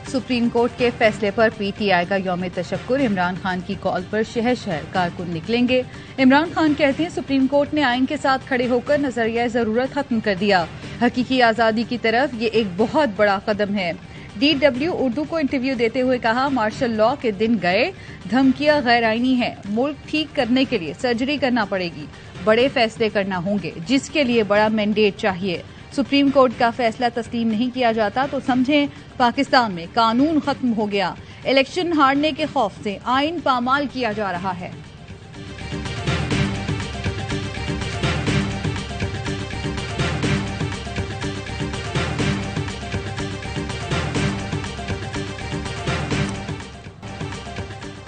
Supreme court के फैसले पर पीटीआई का यौम तशक्कुर। इमरान खान की कॉल पर शहर शहर कारकुन निकलेंगे। इमरान खान कहते हैं सुप्रीम कोर्ट ने आइन के साथ खड़े होकर नजरिया जरूरत खत्म कर दिया। हकीकी आजादी की तरफ ये एक बहुत बड़ा कदम है। DW उर्दू को इंटरव्यू देते हुए कहा, मार्शल लॉ के दिन गए, धमकियां गैर आईनी है। मुल्क ठीक करने के लिए सर्जरी करना पड़ेगी, बड़े फैसले करना होंगे, जिसके लिए बड़ा मैंडेट चाहिए। सुप्रीम कोर्ट का फैसला तस्लीम नहीं किया जाता तो समझें पाकिस्तान में कानून खत्म हो गया। इलेक्शन हारने के खौफ से आइन पामाल किया जा रहा है।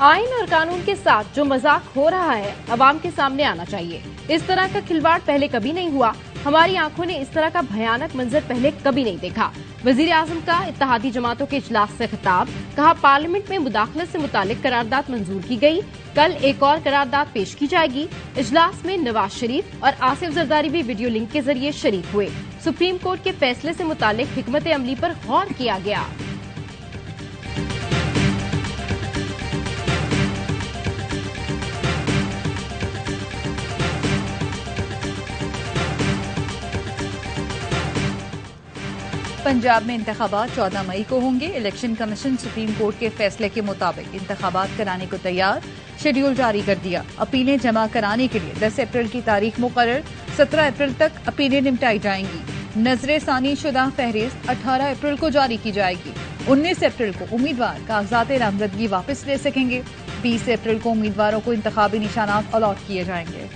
आइन और कानून के साथ जो मजाक हो रहा है अवाम के सामने आना चाहिए। इस तरह का खिलवाड़ पहले कभी नहीं हुआ। हमारी आंखों ने इस तरह का भयानक मंजर पहले कभी नहीं देखा। वजीर आजम का इत्तेहादी जमातों के इजलास से खिताब, कहा पार्लियामेंट में मुदाखलत से मुतालिक करारदाद मंजूर की गई, कल एक और करारदाद पेश की जाएगी। इजलास में नवाज शरीफ और आसिफ जरदारी भी वीडियो लिंक के जरिए शरीक हुए। सुप्रीम कोर्ट के फैसले से मुतालिक हिकमत अमली पर गौर किया गया। पंजाब में इंतखाबात 14 मई को होंगे। इलेक्शन कमीशन सुप्रीम कोर्ट के फैसले के मुताबिक इंतखाबात कराने को तैयार, शेड्यूल जारी कर दिया। अपीलें जमा कराने के लिए 10 अप्रैल की तारीख मुकर्रर। 17 अप्रैल तक अपीलें निपटाई जाएंगी। नजरे सानी शुदा फहरिस्त 18 अप्रैल को जारी की जाएगी। 19 अप्रैल को उम्मीदवार कागजात नामजदगी वापस ले सकेंगे। 20 अप्रैल को उम्मीदवारों को इंतखाबी निशानात अलॉट किए जाएंगे।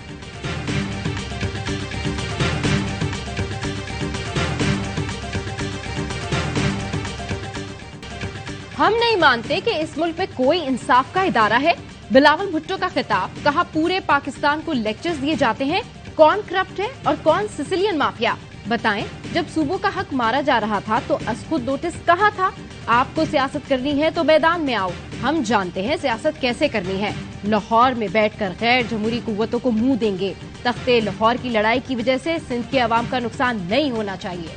हम नहीं मानते कि इस मुल्क में कोई इंसाफ का इदारा है। बिलावल भुट्टो का खिताब, कहा पूरे पाकिस्तान को लेक्चर्स दिए जाते हैं, कौन करप्ट है और कौन सिसिलियन माफिया। बताएं, जब सूबों का हक मारा जा रहा था तो अस्कुद नोटिस कहाँ था? आपको सियासत करनी है तो मैदान में आओ, हम जानते हैं सियासत कैसे करनी है। लाहौर में बैठकर गैर जमहूरी कुव्वतों को मुंह देंगे। तख्ते लाहौर की लड़ाई की वजह से सिंध के अवाम का नुकसान नहीं होना चाहिए।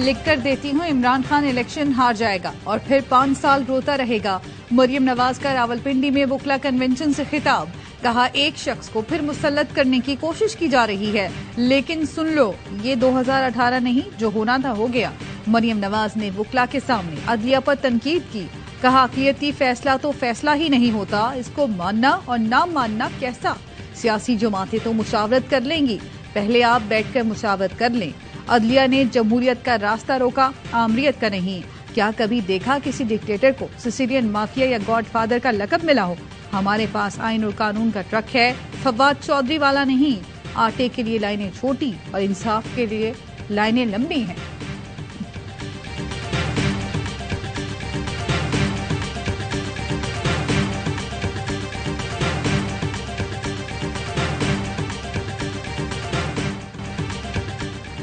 लिख कर देती हूँ, इमरान खान इलेक्शन हार जाएगा और फिर 5 साल रोता रहेगा। मरियम नवाज का रावलपिंडी में वकला कन्वेंशन से खिताब, कहा एक शख्स को फिर मुसल्लत करने की कोशिश की जा रही है, लेकिन सुन लो ये 2018 नहीं, जो होना था हो गया। मरियम नवाज ने वकला के सामने अदलिया पर तनकीद की, कहा अक़लियती फैसला तो फैसला ही नहीं होता, इसको मानना और ना मानना कैसा। सियासी जमातें तो मुशावरत कर लेंगी, पहले आप बैठकर मुशावरत कर लें। अदलिया ने जमहूरियत का रास्ता रोका, आमरीत का नहीं। क्या कभी देखा किसी डिक्टेटर को सिसिलियन माफिया या गॉडफादर का लकब मिला हो? हमारे पास आइन और कानून का ट्रक है, फवाद चौधरी वाला नहीं। आटे के लिए लाइनें छोटी और इंसाफ के लिए लाइनें लंबी हैं।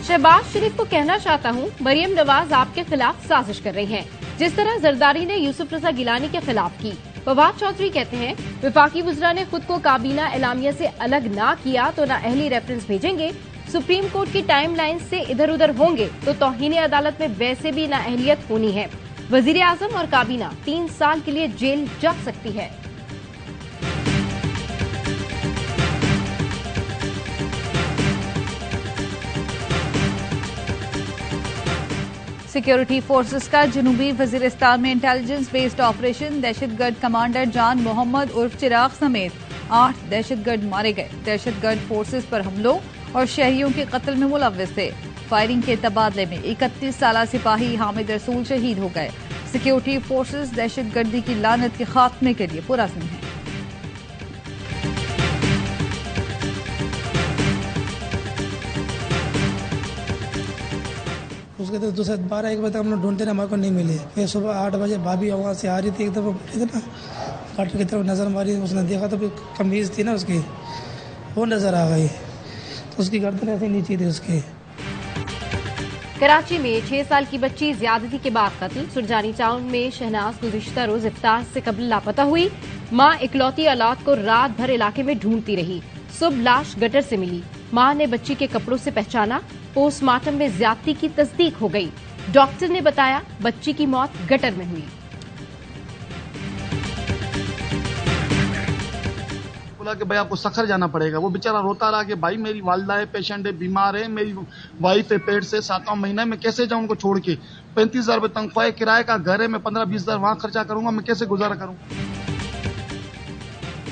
शहबाज शरीफ को कहना चाहता हूँ, मरियम नवाज आपके खिलाफ साजिश कर रही हैं, जिस तरह जरदारी ने यूसुफ रजा गिलानी के खिलाफ की। फवाद चौधरी कहते हैं विफाकी वज़रा ने खुद को काबीना एलामिया से अलग ना किया तो ना अहली रेफरेंस भेजेंगे। सुप्रीम कोर्ट की टाइमलाइन से इधर उधर होंगे तो तौहीन अदालत में वैसे भी ना अहलियत होनी है। वजीर आजम और काबीना 3 साल के लिए जेल जा सकती है। सिक्योरिटी फोर्सेस का जनूबी वजीरिस्तान में इंटेलिजेंस बेस्ड ऑपरेशन, दहशतगर्द कमांडर जान मोहम्मद उर्फ चिराग समेत 8 दहशतगर्द मारे गए। दहशतगर्द फोर्सेस पर हमलों और शहरियों के कत्ल में मुलव्विस थे। फायरिंग के तबादले में 31 साला सिपाही हामिद रसूल शहीद हो गए। सिक्योरिटी फोर्सेस दहशतगर्दी की लानत के खात्मे के लिए पुरअज़्म हैं। उसके तो दूसरे 12-1 बजे तक हम लोग ढूंढते रहे, हमारे को नहीं मिले। फिर सुबह 8 बजे भाभी वहाँ से आ रही थी, एकदम बैठी थी ना, गाटर की तरफ नज़र मारी, उसने देखा तो फिर कमीज़ थी ना उसकी, वो नज़र आ गई, तो उसकी गर्दन ऐसे नीचे थी उसकी। कराची में 6 साल की बच्ची ज्यादती के बाद कत्ल। सुरजानी टाउन में शहनाज गुज़िश्ता रोज इफ्तार से कबल लापता हुई। मां इकलौती औलाद को रात भर इलाके में ढूंढती रही। सुबह लाश गटर से मिली। मां ने बच्ची के कपड़ों से पहचाना। पोस्टमार्टम में ज्यादती की तस्दीक हो गई। डॉक्टर ने बताया बच्ची की मौत गटर में हुई। बोला कि भाई आपको सखर जाना पड़ेगा। वो बेचारा रोता रहा कि भाई मेरी वालिदा है, पेशेंट है, बीमार है, मेरी वाइफ है पेट से, 7वां महीना मैं कैसे जाऊं उनको छोड़ के। 35,000 रुपये तनख्वाह, किराए का घर है, मैं 15-20,000 वहां खर्चा करूंगा, मैं कैसे गुजारा करूं।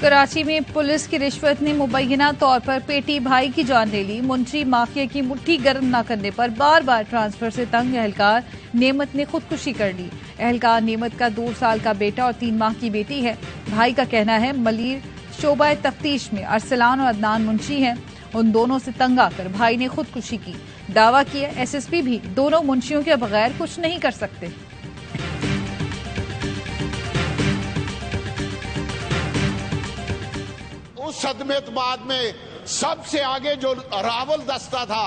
कराची में पुलिस की रिश्वत ने मुबैना तौर पर पेटी भाई की जान ले ली। मुंशी माफिया की मुट्ठी गर्म न करने पर बार बार ट्रांसफर से तंग एहलकार नेमत ने खुदकुशी कर ली। एहलकार नेमत का 2 साल का बेटा और 3 माह की बेटी है। भाई का कहना है मलीर शोबा तफ्तीश में अरसलान और अदनान मुंशी हैं। उन दोनों से तंग आकर भाई ने खुदकुशी की। दावा किया एसएसपी भी दोनों मुंशियों के बगैर कुछ नहीं कर सकते। उस सदमेत बाद में सबसे आगे जो रावल दस्ता था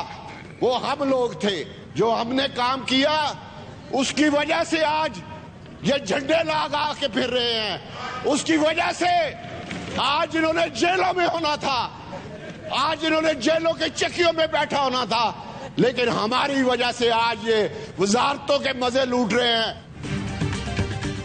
वो हम लोग थे। जो हमने काम किया उसकी वजह से आज ये झंडे लगा के फिर रहे हैं। उसकी वजह से आज इन्होंने जेलों में होना था, आज इन्होंने जेलों के चक्कियों में बैठा होना था, लेकिन हमारी वजह से आज ये वजारतों के मजे लूट रहे हैं।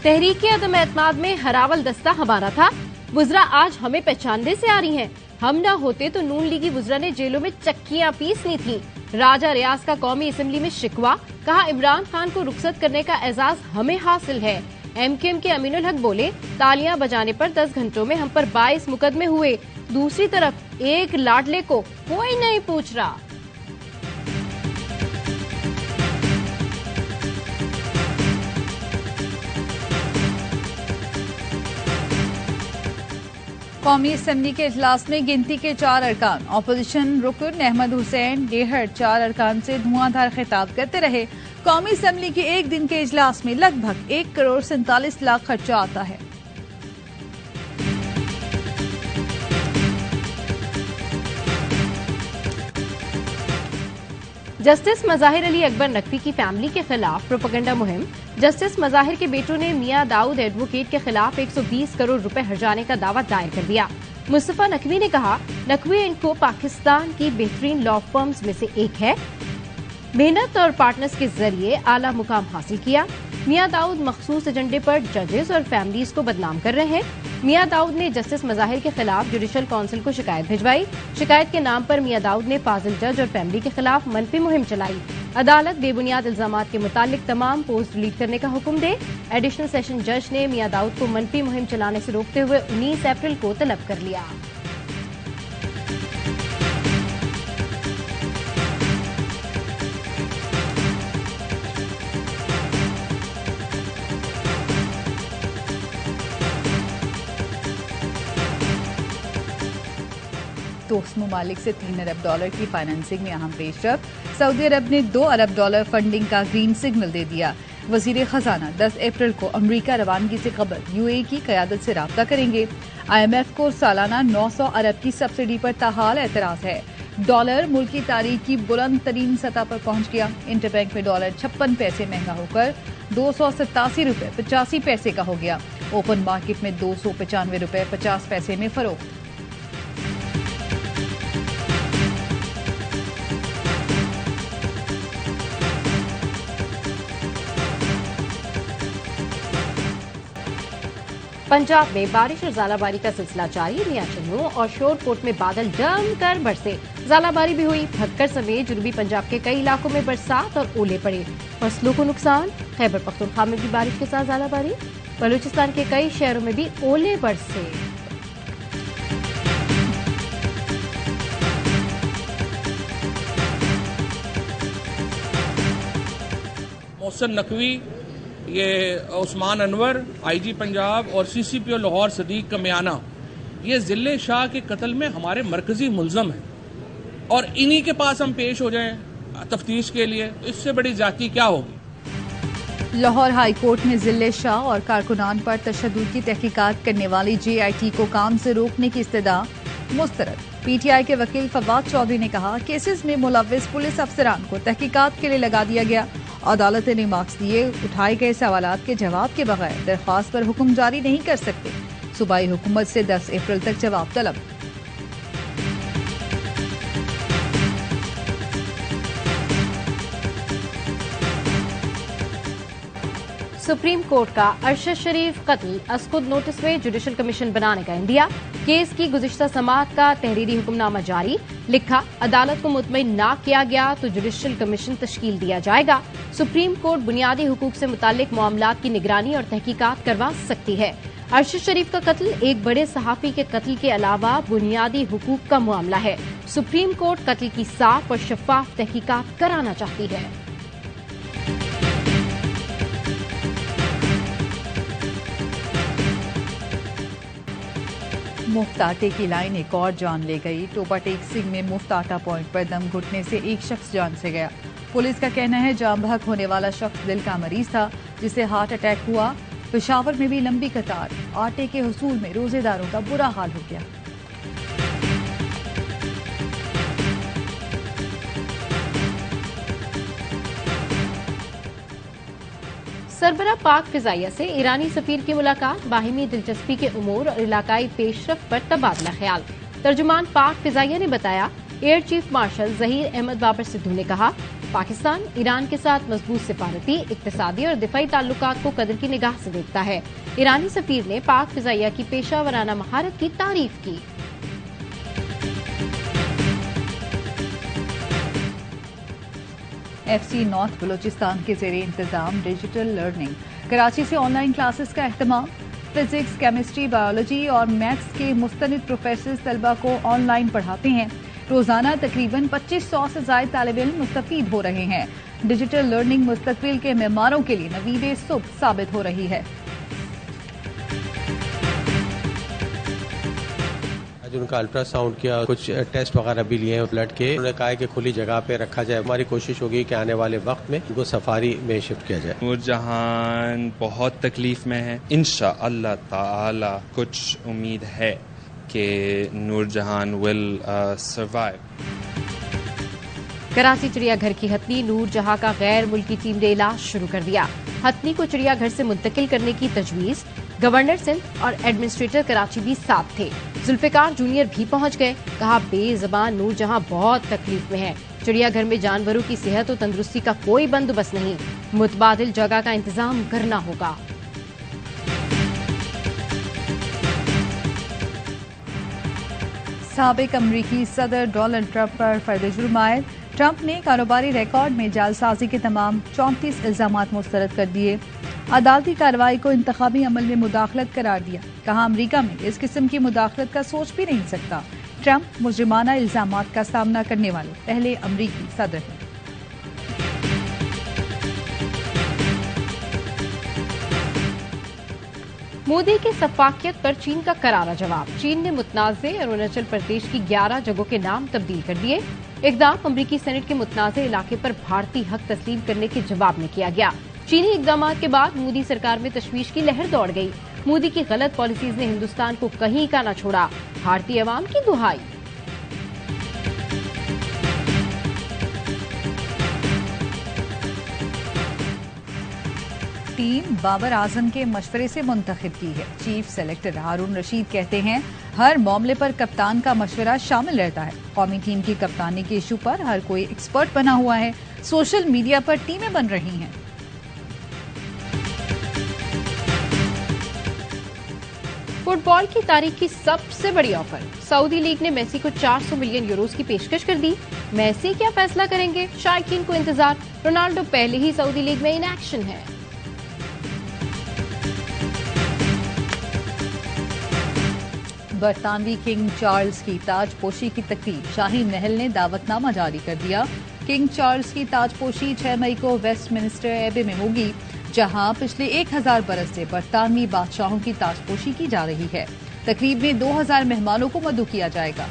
तहरीक अदम एतमाद में हरावल दस्ता हमारा था। वुज़रा आज हमें पहचानने से आ रही हैं। हम न होते तो नून लीगी वुज़रा ने जेलों में चक्कियां पीसनी थी। राजा रियाज का कौमी असेंबली में शिकवा, कहा इमरान खान को रुखसत करने का एजाज हमें हासिल है। एमकेएम के अमीनुल हक बोले तालियां बजाने पर 10 घंटों में हम पर 22 मुकदमे हुए। दूसरी तरफ एक लाडले को कोई नहीं पूछ रहा। कौमी असेंबली के इजलास में गिनती के 4 अरकान ऑपोजिशन रुकन अहमद हुसैन डेहर 4 अरकान से धुआंधार खिताब करते रहे। कौमी असेंबली के एक दिन के इजलास में लगभग 1 करोड़ 47 लाख खर्चा आता है। जस्टिस मज़ाहिर अली अकबर नकवी की फैमिली के खिलाफ प्रोपेगेंडा मुहिम। जस्टिस मज़ाहिर के बेटों ने मियां दाऊद एडवोकेट के खिलाफ 120 करोड़ रुपए हर्जाने का दावा दायर कर दिया। मुस्तफा नकवी ने कहा नकवी एंड को पाकिस्तान की बेहतरीन लॉ फर्म्स में से एक है। मेहनत और पार्टनर्स के जरिए आला मुकाम हासिल किया। मियां दाऊद मखसूस एजेंडे पर जजेस और फैमिलीज को बदनाम कर रहे हैं। मियां दाऊद ने जस्टिस मज़ाहिर के खिलाफ जुडिशल काउंसिल को शिकायत भिजवाई। शिकायत के नाम पर मियां दाऊद ने फाजिल जज और फैमिली के खिलाफ मनफी मुहिम चलाई। अदालत बेबुनियाद इल्जामात के मुतालिक तमाम पोस्ट डिलीट करने का हुक्म दे। एडिशनल सेशन जज ने मियां दाऊद को मनफी मुहिम चलाने से रोकते हुए 19 अप्रैल को तलब कर लिया। दोस्त ममालिक से $3 अरब की फाइनेंसिंग में अहम पेशरफ। सऊदी अरब ने $2 अरब फंडिंग का ग्रीन सिग्नल दे दिया। वजीर खजाना 10 अप्रैल को अमरीका रवानगी से कबल यूएई की क़यादत से राब्ता करेंगे। IMF को सालाना 900 अरब की सब्सिडी पर ताहाल एतराज है। डॉलर मुल्क की तारीख की बुलंद तरीन सतह पर पहुंच गया। इंटरबैंक में डॉलर 56 पैसे महंगा होकर 287 रुपए 85 पैसे का हो गया। ओपन मार्केट में 295 रुपए 50 पैसे में फरोख्त। पंजाब में बारिश और ज़ालाबारी का सिलसिला जारी। मियां चन्नू और शोरकोट में बादल जमकर बरसे। ज़ालाबारी भी हुई। भक्कर समेत जनूबी पंजाब के कई इलाकों में बरसात और ओले पड़े। फसलों को नुकसान। खैबर पख्तूनख्वा में भी बारिश के साथ ज़ालाबारी। बलूचिस्तान के कई शहरों में भी ओले बरसे। मोहसिन नकवी, ये उस्मान अनवर, IG पंजाब और CCPO लाहौर सदीक कमियाना, ये ज़िले शाह के कत्ल में हमारे मरकजी मुल्ज़म हैं और इन्हीं के पास हम पेश हो जाएं तफ्तीश के लिए, तो इससे बड़ी जाती क्या होगी। लाहौर हाई कोर्ट में ज़िले शाह और कारकुनान पर तशद्दुद की तहकीकात करने वाली JIT को काम से रोकने की इस्तदा मुस्तरद। PTI के वकील फवाद चौधरी ने कहा केसेस में मुलव्विस पुलिस अफसरान को तहकीकात के लिए लगा दिया गया। अदालत ने मार्क्स दिए उठाए गए सवालात के जवाब के बगैर दरख्वास्त पर हुक्म जारी नहीं कर सकते। सूबाई हुकूमत से 10 अप्रैल तक जवाब तलब। सुप्रीम कोर्ट का अरशद शरीफ कत्ल अस्कुद नोटिस में जुडिशल कमीशन बनाने का इंडिया। केस की गुज़िश्ता समाअत का तहरीरी हुक्मनामा जारी। लिखा, अदालत को मुतमईन ना किया गया तो जुडिशल कमीशन तश्कील दिया जाएगा। सुप्रीम कोर्ट बुनियादी हुकूक से मुताल्लिक मामलात की निगरानी और तहकीकात करवा सकती है। अरशद शरीफ का कत्ल एक बड़े सहाफी के कत्ल के अलावा बुनियादी हुकूक का मामला है। सुप्रीम कोर्ट कत्ल की साफ और शफाफ तहकीकात कराना चाहती है। मुफ्त आटे की लाइन एक और जान ले गई। टोपा टेक सिंह में मुफ्त आटा पॉइंट पर दम घुटने से एक शख्स जान से गया। पुलिस का कहना है जाम बहक होने वाला शख्स दिल का मरीज था जिसे हार्ट अटैक हुआ। पेशावर में भी लंबी कतार। आटे के हुसूल में रोजेदारों का बुरा हाल हो गया। सरबरा पाक फिजाइया से ईरानी सफीर की मुलाकात। बाहिमी दिलचस्पी के उमूर और इलाकाई पेशरफ पर तबादला ख्याल। तर्जुमान पाक फिजाइया ने बताया, air chief marshal Zaheer Ahmed Babar Sidhu ने कहा, पाकिस्तान ईरान के साथ मजबूत सिफारती, इक्तिसादी और दिफाई ताल्लुकात को कदर की निगाह से देखता है। ईरानी सफीर ने पाक फिजाइया की पेशावराना महारत की तारीफ की। FC नॉर्थ बलूचिस्तान के ज़ेरे इंतजाम डिजिटल लर्निंग। कराची से ऑनलाइन क्लासेस का अहतमाम। फिजिक्स, केमिस्ट्री, बायोलॉजी और मैथ्स के मुस्तनिद प्रोफेसर तलबा को ऑनलाइन पढ़ाते हैं। रोजाना तकरीबन 2500 से ज़ायद तालिब इल्म मुस्तफीद हो रहे हैं। डिजिटल लर्निंग मुस्तकबिल के मेहमानों के लिए नवीद सुबह साबित हो रही है। आज उनका अल्ट्रासाउंड किया, कुछ टेस्ट वगैरह भी लिए हैं ब्लड के। उन्होंने कहा है कि खुली जगह पे रखा जाए। हमारी कोशिश होगी कि आने वाले वक्त में उनको सफारी में शिफ्ट किया जाए। नूरजहान बहुत तकलीफ में है। इंशाअल्लाह ताला कुछ उम्मीद है कि नूरजहान विल सर्वाइव। कराची चिड़ियाघर की हथनी नूरजहां का गैर मुल्की टीम ने इलाज शुरू कर दिया। हथनी को चिड़ियाघर से मुंतकिल करने की तजवीज। गवर्नर सिंध और एडमिनिस्ट्रेटर कराची भी साथ थे। जुल्फिकार जूनियर भी पहुंच गए। कहा, बेज़बान नूरजहां बहुत तकलीफ में है। चिड़ियाघर में जानवरों की सेहत और तंदुरुस्ती का कोई बंदोबस्त नहीं। मुतबादिल जगह का इंतजाम करना होगा। साबिक अमरीकी सदर डोनाल्ड ट्रंप पर फर्द जुर्म आयद। ट्रंप ने कारोबारी रिकॉर्ड में जालसाजी के तमाम 34 इल्जामात मुस्तरद कर दिए। अदालती कार्रवाई को इंतखाबी अमल में मुदाखलत करार दिया। कहा, अमरीका में इस किस्म की मुदाखलत का सोच भी नहीं सकता। ट्रंप मुजरिमाना इल्जामात का सामना करने वाले पहले अमरीकी सदर हैं। मोदी के सफाकियत पर चीन का करारा जवाब। चीन ने मुतनाज़े अरुणाचल प्रदेश की 11 जगहों के नाम तब्दील कर दिए। इकदाम अमरीकी सेनेट के मुतनाज़े इलाके पर भारतीय हक तस्लीम करने के जवाब में किया गया। चीनी इकदामात के बाद मोदी सरकार में तशवीश की लहर दौड़ गई। मोदी की गलत पॉलिसीज ने हिंदुस्तान को कहीं का न छोड़ा। भारतीय अवाम की दुहाई। टीम बाबर आजम के मशवरे से मुंतखब की है। चीफ सेलेक्टर हारून रशीद कहते हैं, हर मामले पर कप्तान का मशवरा शामिल रहता है। कौमी टीम की कप्तानी के इशू पर हर कोई एक्सपर्ट बना हुआ है। सोशल मीडिया पर टीमें बन रही हैं। फुटबॉल की तारीख की सबसे बड़ी ऑफर। सऊदी लीग ने मेसी को 400 मिलियन यूरोस की पेशकश कर दी। मेसी क्या फैसला करेंगे, शायकीन को इंतजार। रोनाल्डो पहले ही सऊदी लीग में इन एक्शन है। बरतानवी किंग चार्ल्स की ताजपोशी की तकरीब। शाही महल ने दावतनामा जारी कर दिया। किंग चार्ल्स की ताजपोशी 6 मई को वेस्टमिनिस्टर एबे में होगी, जहां पिछले 1000 बरस से बरतानवी बादशाहों की ताजपोशी की जा रही है। तकरीब में 2000 मेहमानों को मदऊ किया जाएगा।